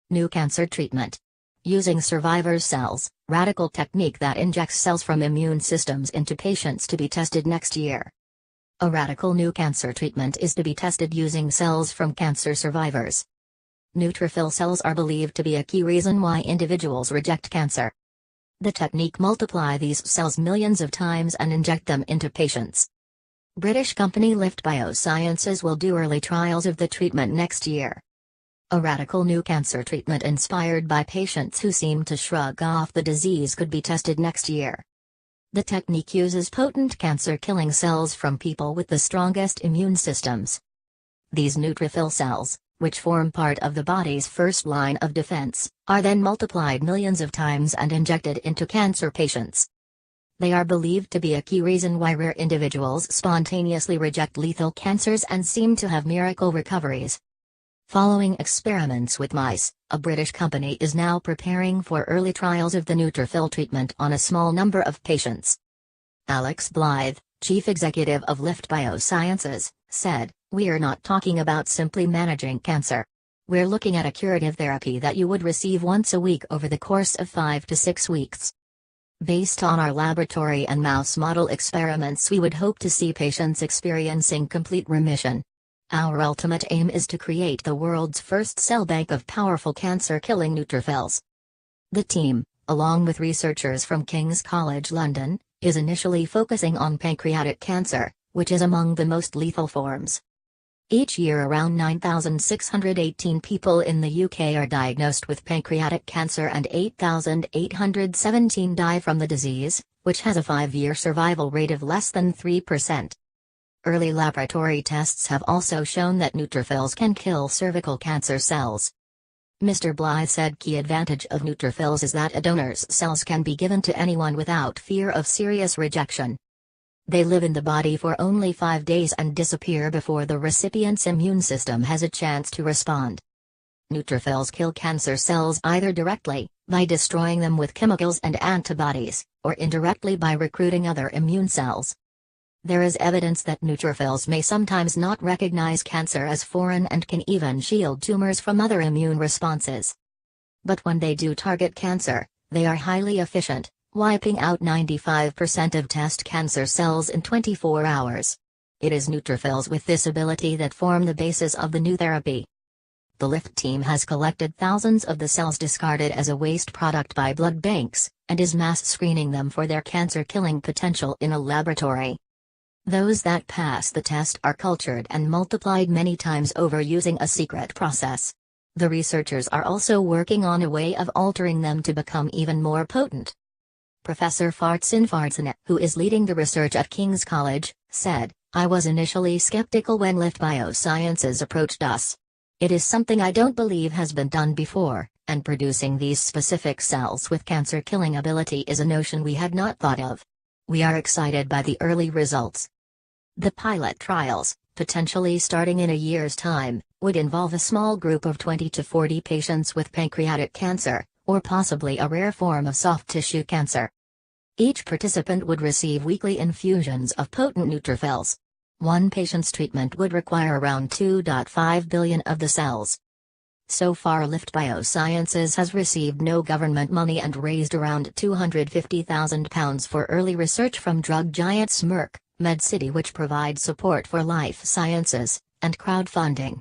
New cancer treatment. Using survivors' cells, radical technique that injects cells from immune systems into patients to be tested next year. A radical new cancer treatment is to be tested using cells from cancer survivors. Neutrophil cells are believed to be a key reason why individuals reject cancer. The technique multiply these cells millions of times and inject them into patients. British company Lift Biosciences will do early trials of the treatment next year. A radical new cancer treatment inspired by patients who seem to shrug off the disease could be tested next year. The technique uses potent cancer-killing cells from people with the strongest immune systems. These neutrophil cells, which form part of the body's first line of defense, are then multiplied millions of times and injected into cancer patients. They are believed to be a key reason why rare individuals spontaneously reject lethal cancers and seem to have miracle recoveries. Following experiments with mice, a British company is now preparing for early trials of the neutrophil treatment on a small number of patients. Alex Blythe, chief executive of Lift Biosciences, said, "We're not talking about simply managing cancer. We're looking at a curative therapy that you would receive once a week over the course of 5 to 6 weeks. Based on our laboratory and mouse model experiments, we would hope to see patients experiencing complete remission. Our ultimate aim is to create the world's first cell bank of powerful cancer-killing neutrophils." The team, along with researchers from King's College London, is initially focusing on pancreatic cancer, which is among the most lethal forms. Each year around 9,618 people in the UK are diagnosed with pancreatic cancer and 8,817 die from the disease, which has a 5-year survival rate of less than 3%. Early laboratory tests have also shown that neutrophils can kill cervical cancer cells. Mr. Blythe said key advantage of neutrophils is that a donor's cells can be given to anyone without fear of serious rejection. They live in the body for only 5 days and disappear before the recipient's immune system has a chance to respond. Neutrophils kill cancer cells either directly, by destroying them with chemicals and antibodies, or indirectly by recruiting other immune cells. There is evidence that neutrophils may sometimes not recognize cancer as foreign and can even shield tumors from other immune responses. But when they do target cancer, they are highly efficient, wiping out 95% of test cancer cells in 24 hours. It is neutrophils with this ability that form the basis of the new therapy. The Lift team has collected thousands of the cells discarded as a waste product by blood banks, and is mass screening them for their cancer-killing potential in a laboratory. Those that pass the test are cultured and multiplied many times over using a secret process. The researchers are also working on a way of altering them to become even more potent. Professor Fartsin, who is leading the research at King's College, said, "I was initially skeptical when Lift Biosciences approached us. It is something I don't believe has been done before, and producing these specific cells with cancer-killing ability is a notion we had not thought of. We are excited by the early results." The pilot trials, potentially starting in a year's time, would involve a small group of 20 to 40 patients with pancreatic cancer, or possibly a rare form of soft tissue cancer. Each participant would receive weekly infusions of potent neutrophils. One patient's treatment would require around 2.5 billion of the cells. So far Lift Biosciences has received no government money and raised around £250,000 for early research from drug giants Merck, MedCity, which provides support for life sciences, and crowdfunding.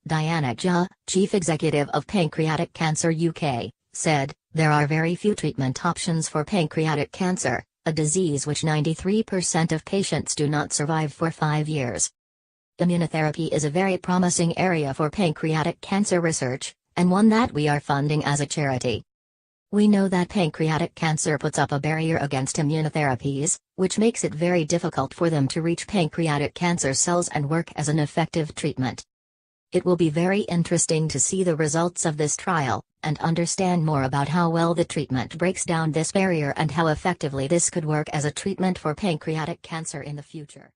Diana Jha, chief executive of Pancreatic Cancer UK, said, "There are very few treatment options for pancreatic cancer, a disease which 93% of patients do not survive for 5 years. Immunotherapy is a very promising area for pancreatic cancer research, and one that we are funding as a charity. We know that pancreatic cancer puts up a barrier against immunotherapies, which makes it very difficult for them to reach pancreatic cancer cells and work as an effective treatment. It will be very interesting to see the results of this trial, and understand more about how well the treatment breaks down this barrier and how effectively this could work as a treatment for pancreatic cancer in the future."